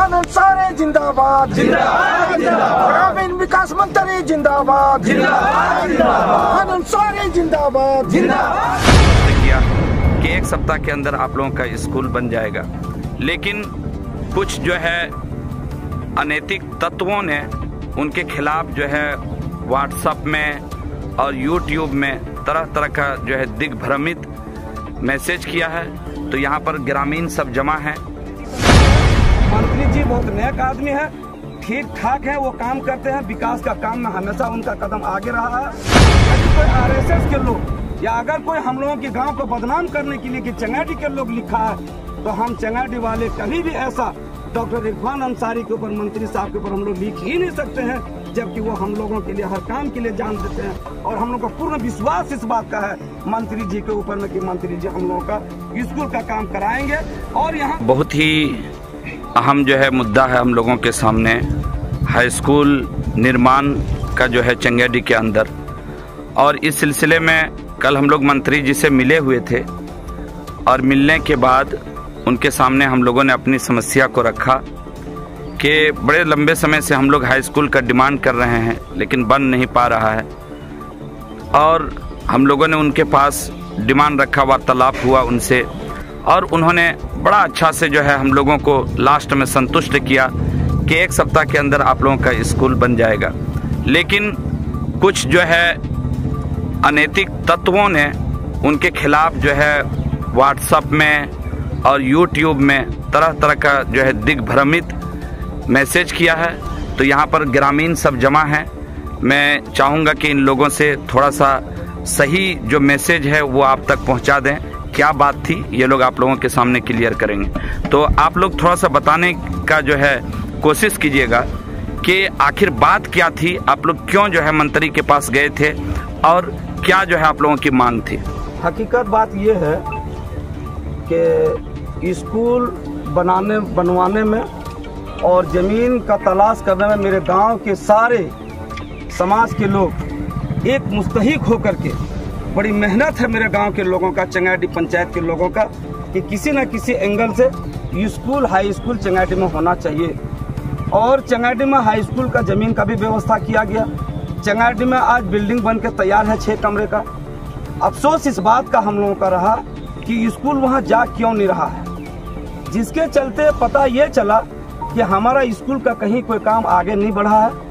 इरफान अंसारी जिंदाबाद, ग्रामीण विकास मंत्री जिंदाबाद, इरफान अंसारी जिंदाबाद। किया कि एक सप्ताह के अंदर आप लोगों का स्कूल बन जाएगा, लेकिन कुछ जो है अनैतिक तत्वों ने उनके खिलाफ जो है व्हाट्सएप में और यूट्यूब में तरह तरह का जो है दिग्भ्रमित मैसेज किया है। तो यहाँ पर ग्रामीण सब जमा हैं। मंत्री जी बहुत नेक आदमी है, ठीक ठाक है, वो काम करते हैं, विकास का काम में हमेशा उनका कदम आगे रहा है। यदि कोई आरएसएस के लोग या अगर कोई हम लोगों के गांव को बदनाम करने के लिए कि चंगाडी के लोग लिखा है, तो हम चंगाडी वाले कभी भी ऐसा डॉक्टर इरफान अंसारी के ऊपर, मंत्री साहब के ऊपर हम लोग लिख ही नहीं सकते हैं, जबकि वो हम लोगों के लिए हर काम के लिए जान देते हैं। और हम लोग का पूर्ण विश्वास इस बात का है मंत्री जी के ऊपर में कि मंत्री जी हम लोगों का स्कूल का काम कराएंगे। और यहाँ बहुत ही अहम जो है मुद्दा है हम लोगों के सामने, हाई स्कूल निर्माण का जो है चंगाडी के अंदर। और इस सिलसिले में कल हम लोग मंत्री जी से मिले हुए थे और मिलने के बाद उनके सामने हम लोगों ने अपनी समस्या को रखा कि बड़े लंबे समय से हम लोग हाई स्कूल का डिमांड कर रहे हैं, लेकिन बन नहीं पा रहा है। और हम लोगों ने उनके पास डिमांड रखा, वार्तालाप हुआ उनसे, और उन्होंने बड़ा अच्छा से जो है हम लोगों को लास्ट में संतुष्ट किया कि एक सप्ताह के अंदर आप लोगों का स्कूल बन जाएगा। लेकिन कुछ जो है अनैतिक तत्वों ने उनके खिलाफ जो है व्हाट्सएप में और यूट्यूब में तरह तरह का जो है दिग्भ्रमित मैसेज किया है। तो यहाँ पर ग्रामीण सब जमा हैं। मैं चाहूँगा कि इन लोगों से थोड़ा सा सही जो मैसेज है वो आप तक पहुँचा दें। क्या बात थी ये लोग आप लोगों के सामने क्लियर करेंगे। तो आप लोग थोड़ा सा बताने का जो है कोशिश कीजिएगा कि आखिर बात क्या थी, आप लोग क्यों जो है मंत्री के पास गए थे और क्या जो है आप लोगों की मांग थी। हकीकत बात ये है कि स्कूल बनवाने में और ज़मीन का तलाश करने में मेरे गांव के सारे समाज के लोग एक मुस्तहिक होकर के, बड़ी मेहनत है मेरे गांव के लोगों का, चंगाडी पंचायत के लोगों का, कि किसी न किसी एंगल से स्कूल, हाई स्कूल चंगाडी में होना चाहिए। और चंगाडी में हाई स्कूल का ज़मीन का भी व्यवस्था किया गया। चंगाडी में आज बिल्डिंग बन के तैयार है 6 कमरे का। अफसोस इस बात का हम लोगों का रहा कि स्कूल वहाँ जा क्यों नहीं रहा है, जिसके चलते पता ये चला कि हमारा स्कूल का कहीं कोई काम आगे नहीं बढ़ा है।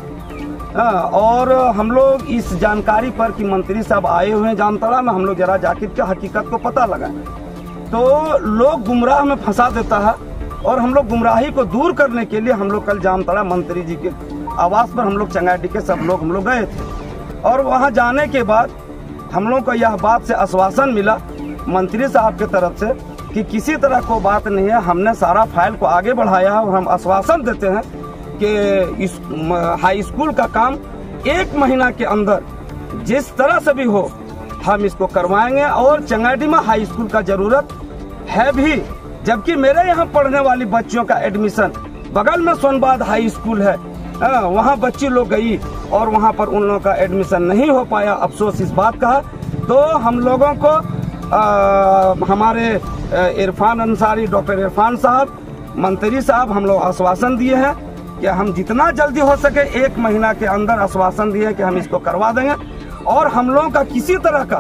और हम लोग इस जानकारी पर कि मंत्री साहब आए हुए हैं जामताड़ा में, हम लोग जरा जाकर के हकीकत को पता लगाएं, तो लोग गुमराह में फंसा देता है। और हम लोग गुमराही को दूर करने के लिए हम लोग कल जामताड़ा मंत्री जी के आवास पर हम लोग चंगाडी के सब लोग हम लोग गए थे। और वहाँ जाने के बाद हम लोग को यह बात से आश्वासन मिला मंत्री साहब की तरफ से कि किसी तरह को बात नहीं है, हमने सारा फाइल को आगे बढ़ाया है और हम आश्वासन देते हैं कि इस हाई स्कूल का काम 1 महीना के अंदर जिस तरह से भी हो हम इसको करवाएंगे। और चंगाडी में हाई स्कूल का जरूरत है भी, जबकि मेरे यहाँ पढ़ने वाली बच्चियों का एडमिशन बगल में सोनबाद हाई स्कूल है, वहाँ बच्ची लोग गई और वहाँ पर उन लोगों का एडमिशन नहीं हो पाया। अफसोस इस बात का है। तो हम लोगों को हमारे इरफान अंसारी, डॉक्टर इरफान साहब, मंत्री साहब हम लोग आश्वासन दिए हैं कि हम जितना जल्दी हो सके 1 महीना के अंदर आश्वासन दिए कि हम इसको करवा देंगे। और हम लोगों का किसी तरह का,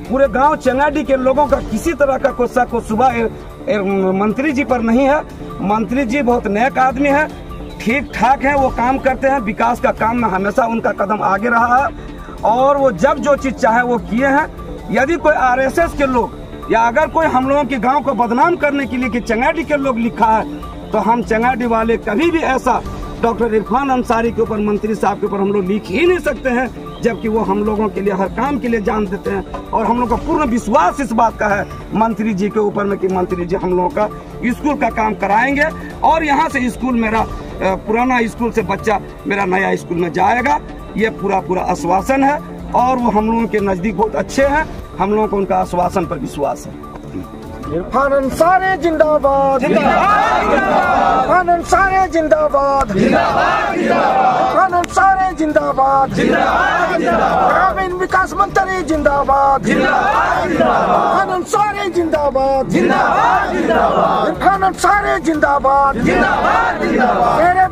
पूरे गांव चंगाडी के लोगों का किसी तरह का कोई शक को सुबह मंत्री जी पर नहीं है। मंत्री जी बहुत नेक आदमी है, ठीक ठाक है, वो काम करते हैं, विकास का काम में हमेशा उनका कदम आगे रहा है। और वो जब जो चीज़ चाहे वो किए हैं। यदि कोई आरएसएस के लोग या अगर कोई हम लोगों के गांव को बदनाम करने के लिए कि चंगाडी के लोग लिखा है, तो हम चंगाडी वाले कभी भी ऐसा डॉक्टर इरफान अंसारी के ऊपर, मंत्री साहब के ऊपर हम लोग लिख ही नहीं सकते हैं, जबकि वो हम लोगों के लिए हर काम के लिए जान देते हैं। और हम लोग का पूर्ण विश्वास इस बात का है मंत्री जी के ऊपर में कि मंत्री जी हम लोगों का स्कूल का काम कराएंगे। और यहाँ से स्कूल, मेरा पुराना स्कूल से बच्चा मेरा नया स्कूल में जाएगा, ये पूरा आश्वासन है। और वो हम लोगों के नज़दीक बहुत अच्छे हैं, हम लोगों को उनका आश्वासन पर विश्वास है। इरफान अंसारी जिंदाबाद, इरफान अंसारी जिंदाबाद, इरफान अंसारी जिंदाबाद, ग्रामीण विकास मंत्री जिंदाबाद, इरफान अंसारी जिंदाबाद, इरफान अंसारी जिंदाबाद।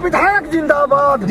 विधायक जिंदाबाद।